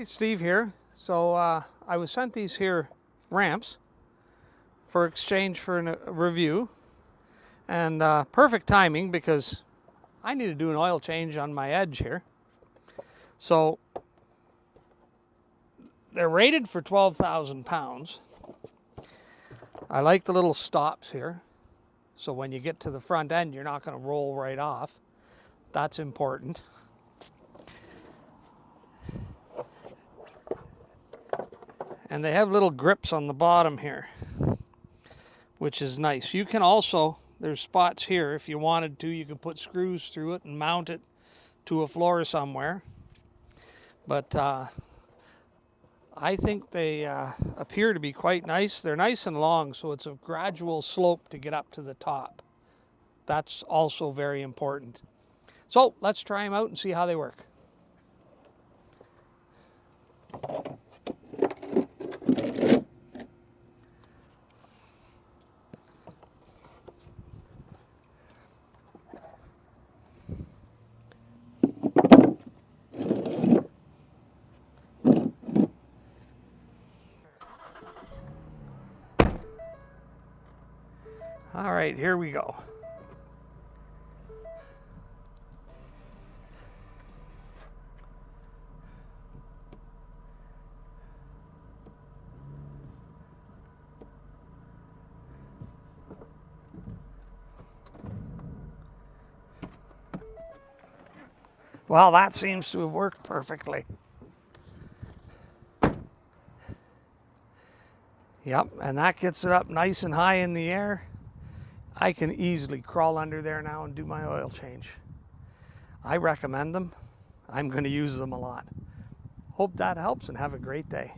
Hey, Steve here. So I was sent these here ramps for exchange for a review, and perfect timing because I need to do an oil change on my edge here. So they're rated for 12,000 pounds. I like the little stops here, so when you get to the front end you're not going to roll right off. That's important. And they have little grips on the bottom here, which is nice. You can also, there's spots here, if you wanted to, you could put screws through it and mount it to a floor somewhere. But I think they appear to be quite nice. They're nice and long, so it's a gradual slope to get up to the top. That's also very important. So let's try them out and see how they work. All right, here we go. Well, that seems to have worked perfectly. Yep, and that gets it up nice and high in the air. I can easily crawl under there now and do my oil change. I recommend them. I'm going to use them a lot. Hope that helps and have a great day.